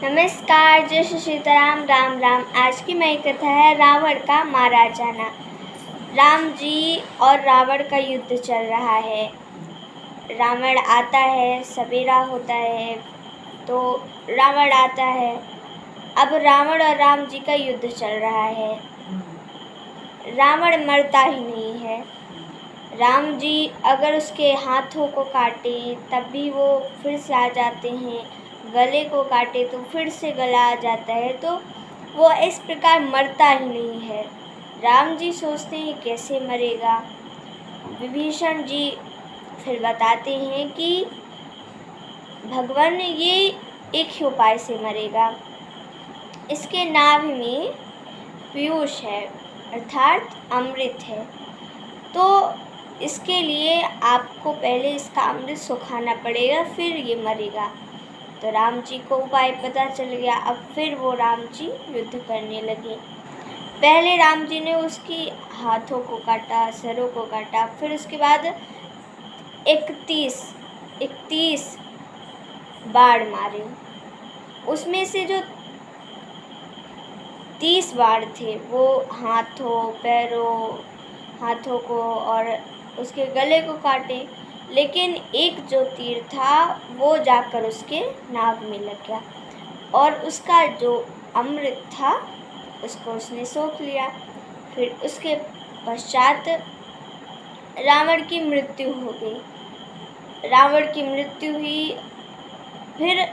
नमस्कार, जय श्री सीताराम, राम राम। आज की नई कथा है रावण का मारा जाना। राम जी और रावण का युद्ध चल रहा है। रावण आता है, सवेरा होता है तो रावण आता है। अब रावण और राम जी का युद्ध चल रहा है। रावण मरता ही नहीं है। राम जी अगर उसके हाथों को काटे तब भी वो फिर से आ जाते हैं, गले को काटे तो फिर से गला आ जाता है, तो वो इस प्रकार मरता ही नहीं है। राम जी सोचते हैं कैसे मरेगा। विभीषण जी फिर बताते हैं कि भगवान ये एक ही उपाय से मरेगा। इसके नाभि में पीयूष है अर्थात अमृत है, तो इसके लिए आपको पहले इसका अमृत सुखाना पड़ेगा, फिर ये मरेगा। तो राम जी को उपाय पता चल गया। अब फिर वो राम जी युद्ध करने लगे। पहले राम जी ने उसकी हाथों को काटा, सरों को काटा, फिर उसके बाद 31 बाण मारे। उसमें से जो 30 बाण थे वो हाथों को और उसके गले को काटे, लेकिन एक जो तीर था वो जाकर उसके नाभ में लग गया और उसका जो अमृत था उसको उसने सोख लिया। फिर उसके पश्चात रावण की मृत्यु हो गई। रावण की मृत्यु हुई। फिर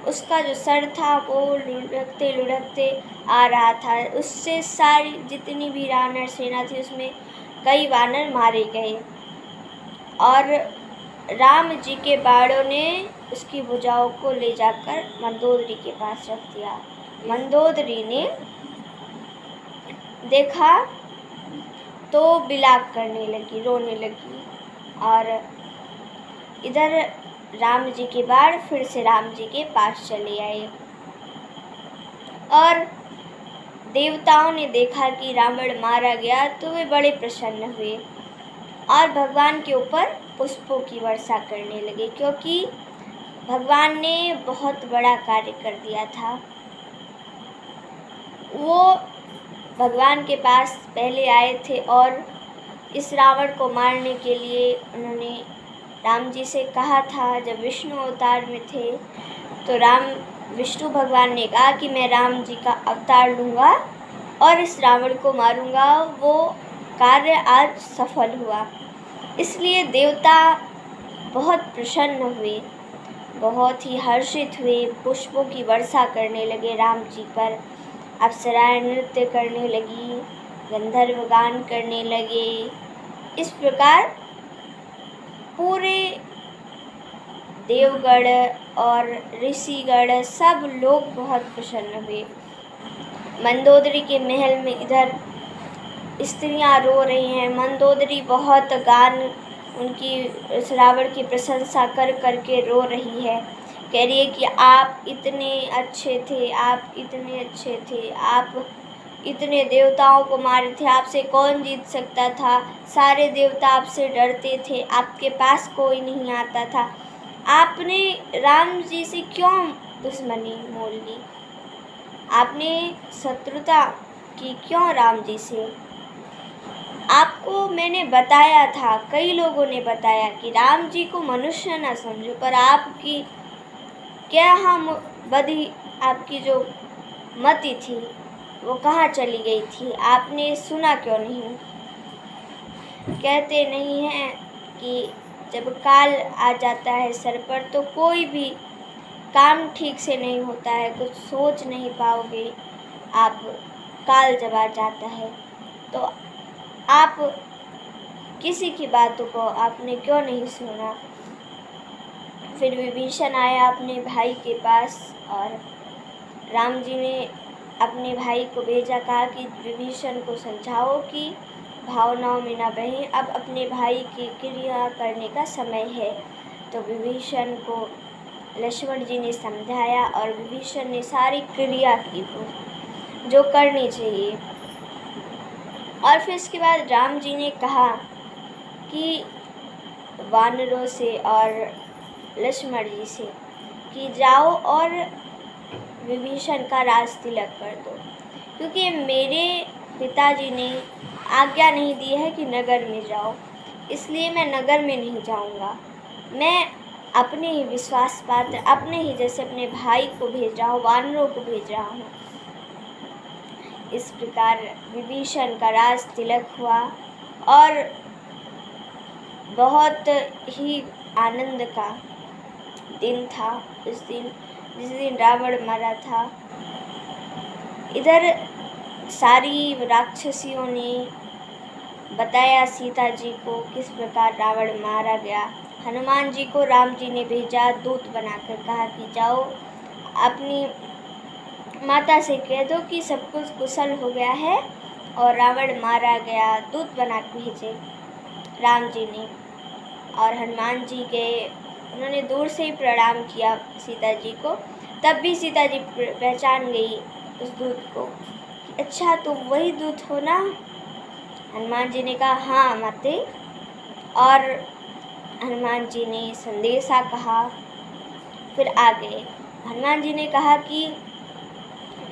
उसका जो सर था वो लुढ़कते लुढ़कते आ रहा था। उससे सारी जितनी भी वानर सेना थी उसमें कई वानर मारे गए और राम जी के बाणों ने उसकी भुजाओं को ले जाकर मंदोदरी के पास रख दिया। मंदोदरी ने देखा तो विलाप करने लगी, रोने लगी और इधर राम जी के बाण फिर से राम जी के पास चले आए और देवताओं ने देखा कि रावण मारा गया तो वे बड़े प्रसन्न हुए और भगवान के ऊपर पुष्पों की वर्षा करने लगे, क्योंकि भगवान ने बहुत बड़ा कार्य कर दिया था। वो भगवान के पास पहले आए थे और इस रावण को मारने के लिए उन्होंने राम जी से कहा था। जब विष्णु अवतार में थे तो विष्णु भगवान ने कहा कि मैं राम जी का अवतार लूँगा और इस रावण को मारूँगा। वो कार्य आज सफल हुआ, इसलिए देवता बहुत प्रसन्न हुए, बहुत ही हर्षित हुए, पुष्पों की वर्षा करने लगे राम जी पर। अप्सराएं नृत्य करने लगी, गंधर्व गान करने लगे। इस प्रकार पूरे देवगण और ऋषिगण सब लोग बहुत प्रसन्न हुए। मंदोदरी के महल में इधर स्त्रियां रो रही हैं। मंदोदरी बहुत गान उनकी रावण की प्रशंसा कर के रो रही है। कह रही है कि आप इतने अच्छे थे, आप इतने अच्छे थे, आप इतने देवताओं को मारे थे, आपसे कौन जीत सकता था। सारे देवता आपसे डरते थे, आपके पास कोई नहीं आता था। आपने राम जी से क्यों दुश्मनी मोल ली, आपने शत्रुता की क्यों राम जी से। आपको मैंने बताया था, कई लोगों ने बताया कि राम जी को मनुष्य न समझो, पर आपकी क्या हम बदी आपकी जो मति थी वो कहाँ चली गई थी, आपने सुना क्यों नहीं। कहते नहीं हैं कि जब काल आ जाता है सर पर तो कोई भी काम ठीक से नहीं होता है, कुछ सोच नहीं पाओगे आप। काल जब आ जाता है तो आप किसी की बातों को आपने क्यों नहीं सुना। फिर विभीषण आया अपने भाई के पास और राम जी ने अपने भाई को भेजा, कहा कि विभीषण को समझाओ कि भावनाओं में न बहें, अब अपने भाई की क्रिया करने का समय है। तो विभीषण को लक्ष्मण जी ने समझाया और विभीषण ने सारी क्रिया की जो करनी चाहिए। और फिर इसके बाद राम जी ने कहा कि वानरों से और लक्ष्मण जी से कि जाओ और विभीषण का राज तिलक कर दो, क्योंकि मेरे पिताजी ने आज्ञा नहीं दी है कि नगर में जाओ, इसलिए मैं नगर में नहीं जाऊंगा। मैं अपने ही विश्वास पात्र, अपने ही जैसे अपने भाई को भेज रहा हूँ, वानरों को भेज रहा हूँ। इस प्रकार विभीषण का राज तिलक हुआ और बहुत ही आनंद का दिन था उस दिन, जिस दिन रावण मरा था। इधर सारी राक्षसियों ने बताया सीता जी को किस प्रकार रावण मारा गया। हनुमान जी को राम जी ने भेजा दूत बनाकर, कहा कि जाओ अपनी माता से कह दो कि सब कुछ कुशल हो गया है और रावण मारा गया। दूत बना के भेजे राम जी ने, और हनुमान जी गए, उन्होंने दूर से ही प्रणाम किया सीता जी को। तब भी सीता जी पहचान गई उस दूत को कि अच्छा तुम वही दूत हो ना। हनुमान जी ने कहा हाँ माते, और हनुमान जी ने संदेशा कहा, फिर आ गए। हनुमान जी ने कहा कि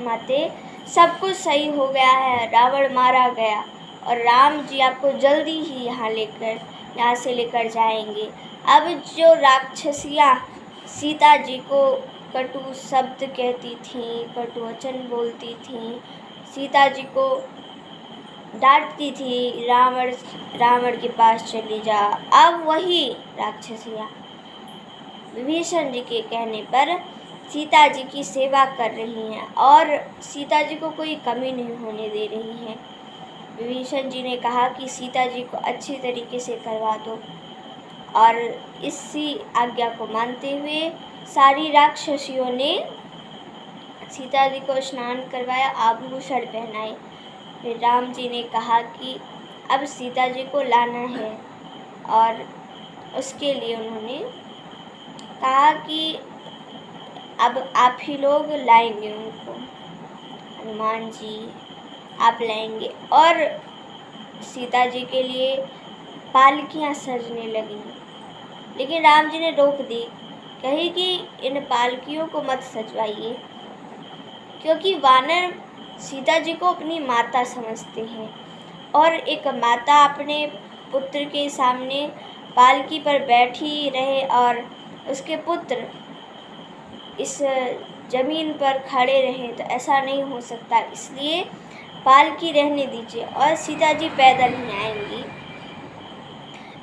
माते सब कुछ सही हो गया है, रावण मारा गया और राम जी आपको जल्दी ही यहाँ से लेकर जाएंगे। अब जो राक्षसियाँ सीता जी को कटु शब्द कहती थीं, कटु वचन बोलती थीं, सीता जी को डांटती थी, रावण के पास चली जा, अब वही राक्षसियाँ विभीषण जी के कहने पर सीता जी की सेवा कर रही हैं और सीता जी को कोई कमी नहीं होने दे रही हैं। विभीषण जी ने कहा कि सीता जी को अच्छी तरीके से करवा दो, और इसी आज्ञा को मानते हुए सारी राक्षसियों ने सीता जी को स्नान करवाया, आभूषण पहनाए। फिर राम जी ने कहा कि अब सीता जी को लाना है, और उसके लिए उन्होंने कहा कि अब आप ही लोग लाएंगे उनको, हनुमान जी आप लाएंगे। और सीता जी के लिए पालकियाँ सजने लगीं, लेकिन राम जी ने रोक दी, कही कि इन पालकियों को मत सजवाइए, क्योंकि वानर सीता जी को अपनी माता समझते हैं, और एक माता अपने पुत्र के सामने पालकी पर बैठी रहे और उसके पुत्र इस ज़मीन पर खड़े रहें, तो ऐसा नहीं हो सकता। इसलिए पालकी रहने दीजिए और सीता जी पैदल ही आएंगी।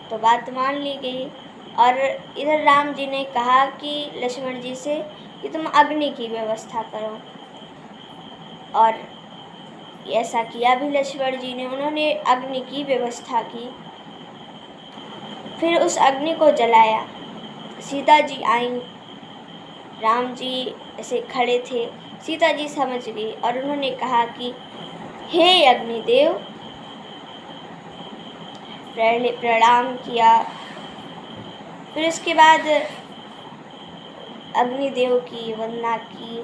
तो बात मान ली गई, और इधर राम जी ने कहा कि लक्ष्मण जी से कि तुम अग्नि की व्यवस्था करो, और ऐसा किया भी लक्ष्मण जी ने। उन्होंने अग्नि की व्यवस्था की, फिर उस अग्नि को जलाया। सीता जी आईं, राम जी ऐसे खड़े थे, सीता जी समझ गई और उन्होंने कहा कि हे अग्निदेव, पहले प्रणाम किया। फिर उसके बाद अग्निदेव की वंदना की,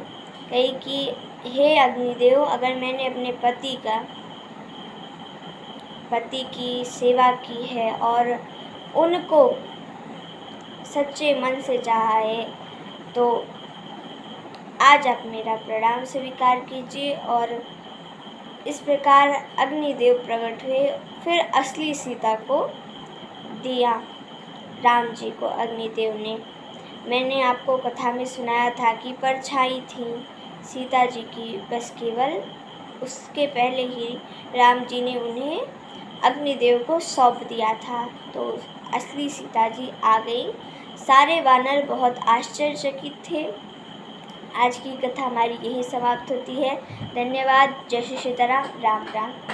कही कि हे अग्निदेव, अगर मैंने अपने पति की सेवा की है और उनको सच्चे मन से चाहा है, तो आज आप मेरा प्रणाम स्वीकार कीजिए। और इस प्रकार अग्निदेव प्रकट हुए, फिर असली सीता को दिया राम जी को अग्निदेव ने। मैंने आपको कथा में सुनाया था कि परछाई थी सीता जी की, बस केवल उसके पहले ही राम जी ने उन्हें अग्निदेव को सौंप दिया था, तो असली सीता जी आ गई। सारे वानर बहुत आश्चर्यचकित थे। आज की कथा हमारी यही समाप्त होती है। धन्यवाद। जय श्री सीताराम। राम राम।